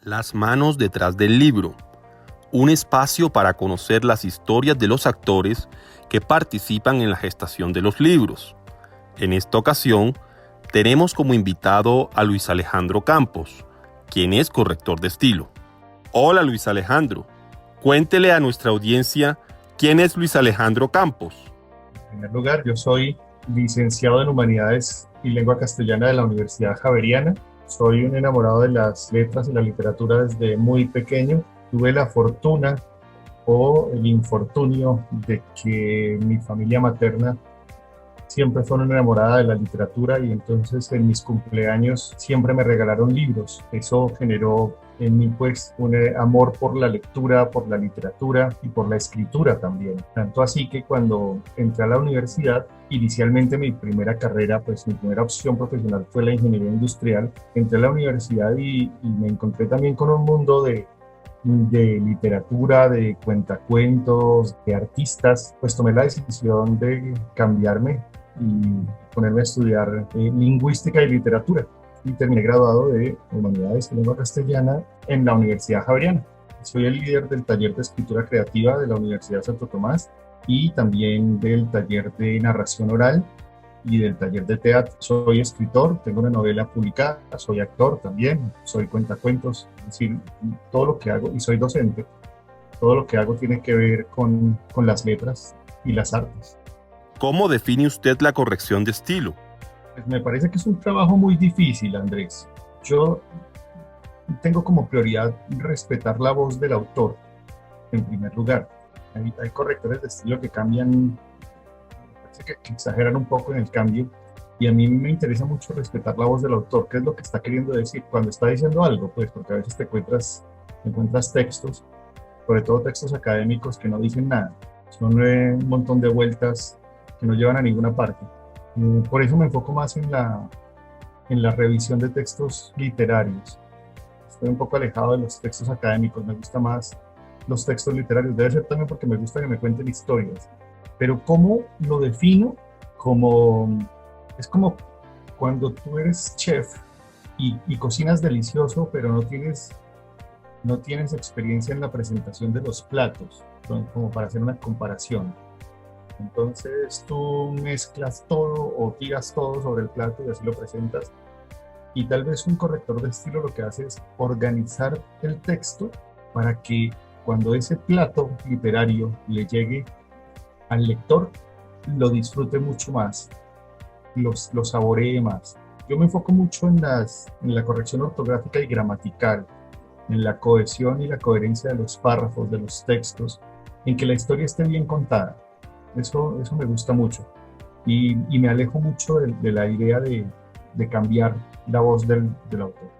Las manos detrás del libro, un espacio para conocer las historias de los actores que participan en la gestación de los libros. En esta ocasión, tenemos como invitado a Luis Alejandro Campos, quien es corrector de estilo. Hola Luis Alejandro, cuéntele a nuestra audiencia quién es Luis Alejandro Campos. En primer lugar, yo soy licenciado en Humanidades y Lengua Castellana de la Universidad Javeriana. Soy un enamorado de las letras y la literatura desde muy pequeño. Tuve la fortuna o el infortunio de que mi familia materna siempre fue una enamorada de la literatura y entonces en mis cumpleaños siempre me regalaron libros. Eso generó en mí pues un amor por la lectura, por la literatura y por la escritura también. Tanto así que cuando entré a la universidad, inicialmente mi primera carrera, pues mi primera opción profesional fue la ingeniería industrial. Entré a la universidad y me encontré también con un mundo de literatura, de cuentacuentos, de artistas. Pues tomé la decisión de cambiarme y ponerme a estudiar lingüística y literatura. Y terminé graduado de Humanidades y Lengua Castellana en la Universidad Javeriana. Soy el líder del taller de escritura creativa de la Universidad Santo Tomás y también del taller de narración oral y del taller de teatro. Soy escritor, tengo una novela publicada, soy actor también, soy cuentacuentos, es decir, todo lo que hago, y soy docente, todo lo que hago tiene que ver con las letras y las artes. ¿Cómo define usted la corrección de estilo? Pues me parece que es un trabajo muy difícil, Andrés. Yo tengo como prioridad respetar la voz del autor, en primer lugar. Hay correctores de estilo que cambian, parece que exageran un poco en el cambio, y a mí me interesa mucho respetar la voz del autor, qué es lo que está queriendo decir cuando está diciendo algo, pues porque a veces te encuentras textos, sobre todo textos académicos que no dicen nada, son un montón de vueltas que no llevan a ninguna parte. Por eso me enfoco más en la revisión de textos literarios. Estoy un poco alejado de los textos académicos, me gusta más los textos literarios. Debe ser también porque me gusta que me cuenten historias. Pero ¿cómo lo defino? Es como cuando tú eres chef y cocinas delicioso, pero no tienes experiencia en la presentación de los platos, como para hacer una comparación. Entonces tú mezclas todo o tiras todo sobre el plato y así lo presentas. Y tal vez un corrector de estilo lo que hace es organizar el texto para que cuando ese plato literario le llegue al lector, lo disfrute mucho más, lo saboree más. Yo me enfoco mucho en la corrección ortográfica y gramatical, en la cohesión y la coherencia de los párrafos, de los textos, en que la historia esté bien contada. Eso me gusta mucho y me alejo mucho de la idea de cambiar la voz del autor.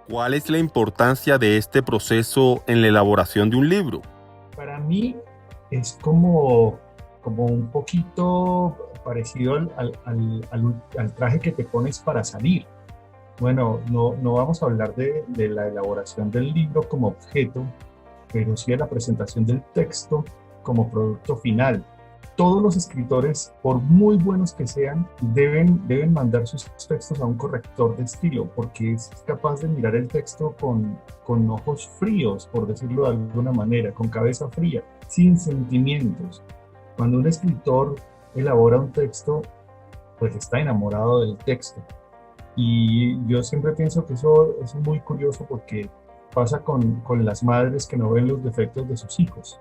¿Cuál es la importancia de este proceso en la elaboración de un libro? Para mí es como un poquito parecido al traje que te pones para salir. Bueno, no vamos a hablar de la elaboración del libro como objeto, pero sí de la presentación del texto como producto final. Todos los escritores, por muy buenos que sean, deben mandar sus textos a un corrector de estilo, porque es capaz de mirar el texto con ojos fríos, por decirlo de alguna manera, con cabeza fría, sin sentimientos. Cuando un escritor elabora un texto, pues está enamorado del texto. Y yo siempre pienso que eso es muy curioso porque pasa con las madres que no ven los defectos de sus hijos.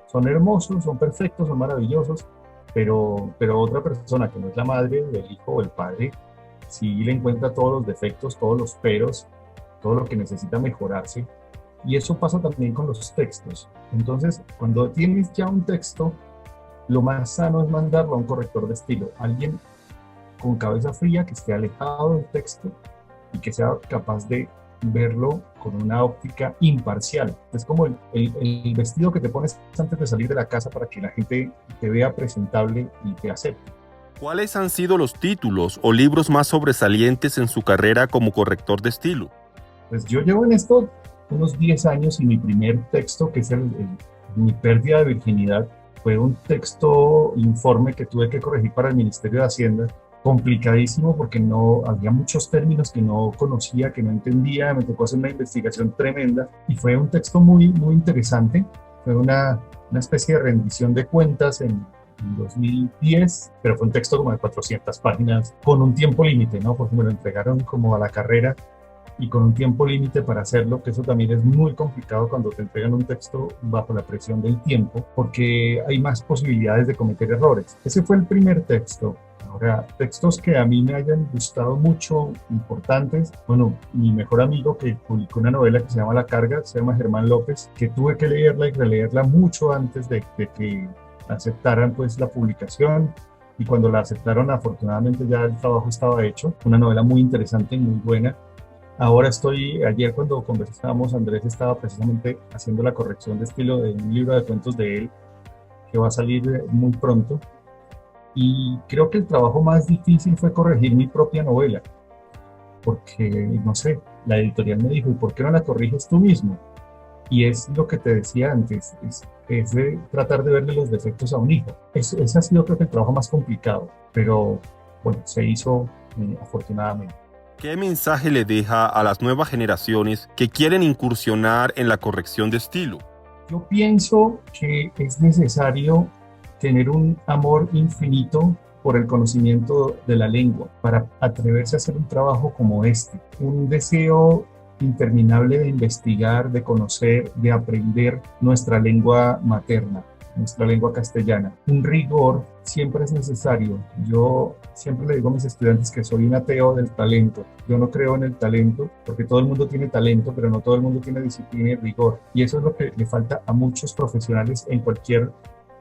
Son hermosos, son perfectos, son maravillosos, pero otra persona que no es la madre del hijo o el padre, sí le encuentra todos los defectos, todos los peros, todo lo que necesita mejorarse. Y eso pasa también con los textos. Entonces, cuando tienes ya un texto, lo más sano es mandarlo a un corrector de estilo, alguien con cabeza fría, que esté alejado del texto y que sea capaz de verlo con una óptica imparcial. Es como el vestido que te pones antes de salir de la casa para que la gente te vea presentable y te acepte. ¿Cuáles han sido los títulos o libros más sobresalientes en su carrera como corrector de estilo? Pues yo llevo en esto unos 10 años y mi primer texto, que es mi pérdida de virginidad, fue un texto informe que tuve que corregir para el Ministerio de Hacienda, complicadísimo porque no había muchos términos que no conocía, que no entendía, me tocó hacer una investigación tremenda y fue un texto muy, muy interesante. Fue una especie de rendición de cuentas en 2010, pero fue un texto como de 400 páginas con un tiempo límite, ¿no? Porque me lo entregaron como a la carrera y con un tiempo límite para hacerlo, que eso también es muy complicado cuando te entregan un texto bajo la presión del tiempo, porque hay más posibilidades de cometer errores. Ese fue el primer texto. Ahora, textos que a mí me hayan gustado mucho, importantes, bueno, mi mejor amigo que publicó una novela que se llama La Carga, se llama Germán López, que tuve que leerla y releerla mucho antes de que aceptaran pues la publicación, y cuando la aceptaron afortunadamente ya el trabajo estaba hecho, una novela muy interesante y muy buena. Ahora ayer cuando conversábamos, Andrés estaba precisamente haciendo la corrección de estilo de un libro de cuentos de él que va a salir muy pronto. Y creo que el trabajo más difícil fue corregir mi propia novela, porque, no sé, la editorial me dijo, ¿y por qué no la corriges tú mismo? Y es lo que te decía antes, es de tratar de verle los defectos a un hijo. Ese ha sido creo que el trabajo más complicado, pero bueno, se hizo afortunadamente. ¿Qué mensaje le deja a las nuevas generaciones que quieren incursionar en la corrección de estilo? Yo pienso que es necesario tener un amor infinito por el conocimiento de la lengua para atreverse a hacer un trabajo como este. Un deseo interminable de investigar, de conocer, de aprender nuestra lengua materna, nuestra lengua castellana. Un rigor siempre es necesario. Yo siempre le digo a mis estudiantes que soy un ateo del talento. Yo no creo en el talento porque todo el mundo tiene talento, pero no todo el mundo tiene disciplina y rigor. Y eso es lo que le falta a muchos profesionales en cualquier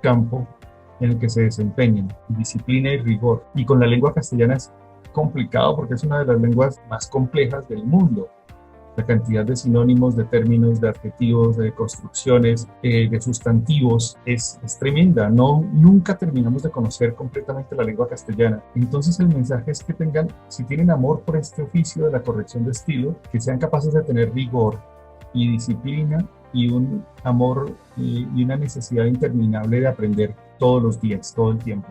campo en el que se desempeñen, disciplina y rigor. Y con la lengua castellana es complicado porque es una de las lenguas más complejas del mundo. La cantidad de sinónimos, de términos, de adjetivos, de construcciones, de sustantivos es tremenda. Nunca terminamos de conocer completamente la lengua castellana. Entonces el mensaje es que tengan, si tienen amor por este oficio de la corrección de estilo, que sean capaces de tener rigor y disciplina y un amor y una necesidad interminable de aprender todos los días, todo el tiempo.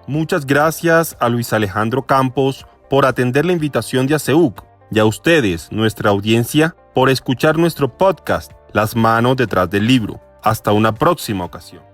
Muchas gracias a Luis Alejandro Campos por atender la invitación de ASEUC y a ustedes, nuestra audiencia, por escuchar nuestro podcast Las manos detrás del libro. Hasta una próxima ocasión.